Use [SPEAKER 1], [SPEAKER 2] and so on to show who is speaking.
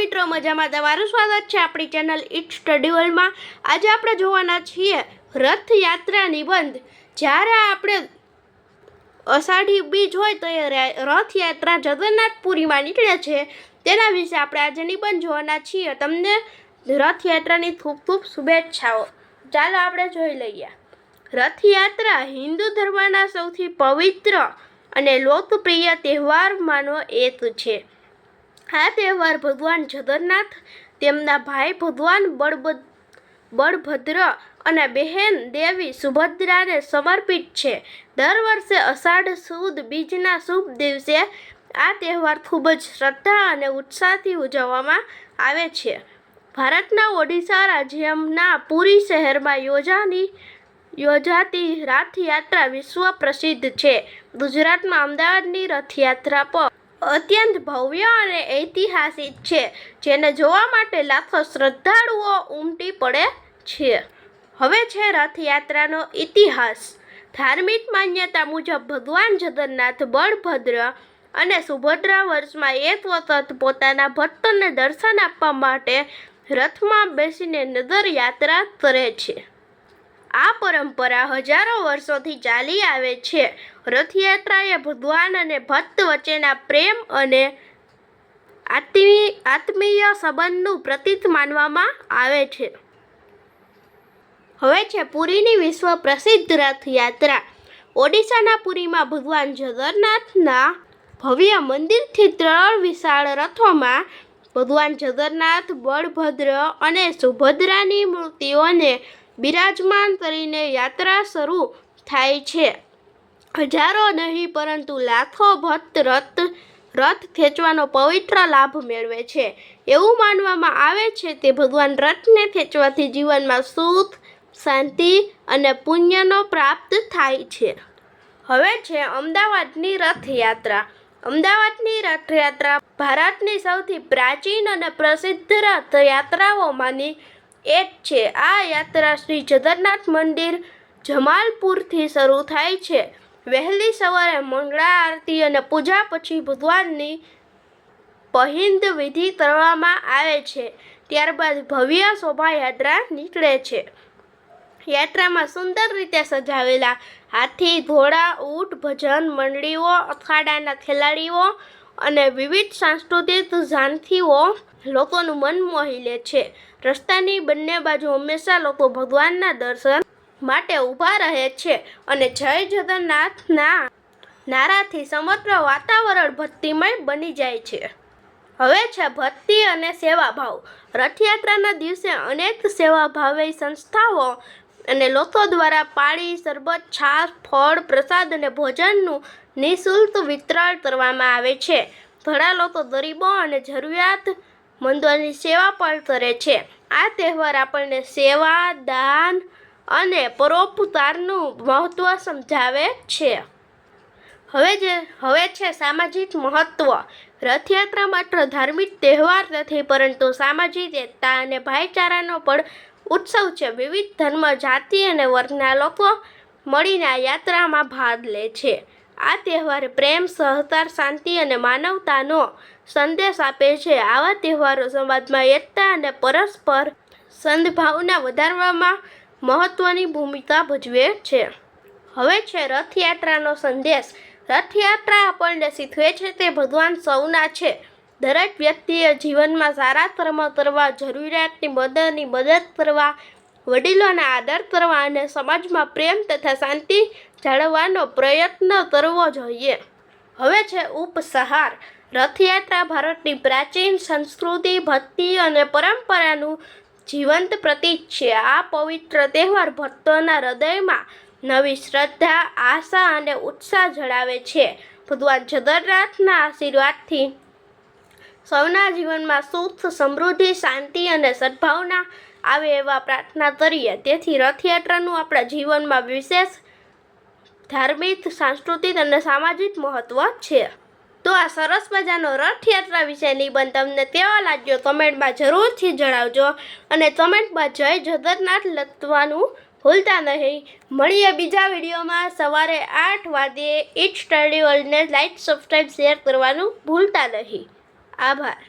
[SPEAKER 1] મિત્રો, મજામાં તમારું સ્વાગત છે આપણી ચેનલ ઇટ સ્ટડી વર્લ્ડમાં। આજે આપણે જોવાના છીએ રથયાત્રા નિબંધ। જ્યારે આપણે અષાઢી બીજ હોય તો એ રથયાત્રા જગન્નાથપુરીમાં નીકળે છે, તેના વિશે આપણે આજે નિબંધ જોવાના છીએ। તમને રથયાત્રાની ખૂબ ખૂબ શુભેચ્છાઓ। ચાલો આપણે જોઈ લઈએ। રથયાત્રા હિન્દુ ધર્મના સૌથી પવિત્ર અને લોકપ્રિય તહેવારમાંનો એક છે। આ તહેવાર ભગવાન જગન્નાથ, તેમના ભાઈ ભગવાન બળભદ્ર અને બહેન દેવી સુભદ્રાને સમર્પિત છે। દર વર્ષે અષાઢ સુદ બીજના શુભ દિવસે આ તહેવાર ખૂબ જ શ્રદ્ધા અને ઉત્સાહથી ઉજવવામાં આવે છે। ભારતના ઓડિશા રાજ્યના પુરી શહેરમાં યોજાતી રથયાત્રા વિશ્વ પ્રસિદ્ધ છે। ગુજરાતમાં અમદાવાદની રથયાત્રા પણ અત્યંત ભવ્ય અને ઐતિહાસિક છે, જેને જોવા માટે લાખો શ્રદ્ધાળુઓ ઉમટી પડે છે। હવે છે રથયાત્રાનો ઇતિહાસ। ધાર્મિક માન્યતા મુજબ ભગવાન જગન્નાથ, બળભદ્ર અને સુભદ્રા વર્ષમાં એક વખત પોતાના ભક્તોને દર્શન આપવા માટે રથમાં બેસીને નગર યાત્રા કરે છે। આ પરંપરા હજારો વર્ષોથી ચાલી આવે છે। રથયાત્રા એ ભગવાન અને ભક્ત વચ્ચેના પ્રેમ અને આત્મીય સંબંધનું પ્રતીક માનવામાં આવે છે। હવે છે પુરીની વિશ્વ પ્રસિદ્ધ રથયાત્રા। ઓડિશાના પુરીમાં ભગવાન જગન્નાથના ભવ્ય મંદિરથી 3 વિશાળ રથોમાં ભગવાન જગન્નાથ, બળભદ્ર અને સુભદ્રાની મૂર્તિઓને બિરાજમાન કરીને યાત્રા શરૂ થાય છે। હજારો નહીં પરંતુ લાખો ભક્ત રથ ખેંચવાનો પવિત્ર લાભ મેળવે છે। એવું માનવામાં આવે છે કે ભગવાન રથને ખેંચવાથી જીવનમાં સુખ, શાંતિ અને પુણ્યનો પ્રાપ્ત થાય છે। હવે છે અમદાવાદની રથયાત્રા। અમદાવાદની રથયાત્રા ભારતની સૌથી પ્રાચીન અને પ્રસિદ્ધ રથયાત્રાઓમાંની એક છે। આ યાત્રા શ્રી જગન્નાથ મંદિર, જમાલપુરથી શરૂ થાય છે। વહેલી સવારે મંગળા આરતી અને પૂજા પછી ભગવાનની પહિંદ વિધિ કરવામાં આવે છે। ત્યારબાદ ભવ્ય શોભાયાત્રા નીકળે છે। યાત્રામાં સુંદર રીતે સજાવેલા હાથી, ઘોડા, ઊંટ, ભજન મંડળીઓ, અખાડાના ખેલાડીઓ અને વિવિધ સાંસ્કૃતિક ઝાંખીઓ લોકોનું મન મોહી લે છે। રસ્તાની બંને બાજુ હંમેશા લોકો ભગવાનના દર્શન માટે ઊભા રહે છે અને જય જગન્નાથના નારાથી સમગ્ર વાતાવરણ ભક્તિમય બની જાય છે। હવે છે ભક્તિ અને સેવાભાવ। રથયાત્રાના દિવસે અનેક સેવાભાવી સંસ્થાઓ અને લોકો દ્વારા પાણી, શરબત, છાશ, ફળ, પ્રસાદ અને ભોજનનું નિઃશુલ્ક વિતરણ કરવામાં આવે છે। ઘણા લોકો ગરીબો અને જરૂરિયાતમંદોની સેવા પણ કરે છે। આ તહેવાર આપણને સેવા, દાન અને પરોપકારનું મહત્વ સમજાવે છે। હવે છે સામાજિક મહત્વ। રથયાત્રા માત્ર ધાર્મિક તહેવાર નથી, પરંતુ સામાજિક એકતા અને ભાઈચારાનો પણ ઉત્સવ છે। વિવિધ ધર્મ, જાતિ અને વર્ગના લોકો મળીને આ યાત્રામાં ભાગ લે છે। આ તહેવાર પ્રેમ, સહકાર, શાંતિ અને માનવતાનો સંદેશ આપે છે। આવા તહેવારો સમાજમાં એકતા અને પરસ્પર સદ્ભાવના વધારવામાં મહત્વની ભૂમિકા ભજવે છે। હવે છે રથયાત્રાનો સંદેશ। રથયાત્રા આપણને શીખવે છે કે ભગવાન સૌના છે। દરેક વ્યક્તિએ જીવનમાં સારા કર્મ કરવા, જરૂરિયાતમંદોની મદદ કરવા, વડીલોનો આદર કરવા અને સમાજમાં પ્રેમ તથા શાંતિ જાળવવાનો પ્રયત્ન કરવો જોઈએ। હવે છે ઉપસાર। રથયાત્રા ભારતની પ્રાચીન સંસ્કૃતિ, ભક્તિ અને પરંપરાનું જીવંત પ્રતીક છે। આ પવિત્ર તહેવાર ભક્તોના હૃદયમાં નવી શ્રદ્ધા, આશા અને ઉત્સાહ જગાવે છે। ભગવાન જગન્નાથના આશીર્વાદથી સૌના જીવનમાં સુખ, સમૃદ્ધિ, શાંતિ અને સદ્ભાવના આવે એવા પ્રાર્થના કરીએ। તેથી રથયાત્રાનું આપણા જીવનમાં વિશેષ ધાર્મિક, સાંસ્કૃતિક અને સામાજિક મહત્વ છે। તો આ સરસ મજાનો રથયાત્રા વિશે નિબંધ તમને કેવો લાગ્યો કમેન્ટમાં જરૂરથી જણાવજો અને કમેન્ટમાં જય જગન્નાથ લખવાનું ભૂલતા નહીં। મળીએ બીજા વિડીયોમાં સવારે 8 વાગ્યે। ઇટ સ્ટડી વર્લ્ડને લાઈક, સબસ્ક્રાઈબ, શેર કરવાનું ભૂલતા નહીં। આભાર।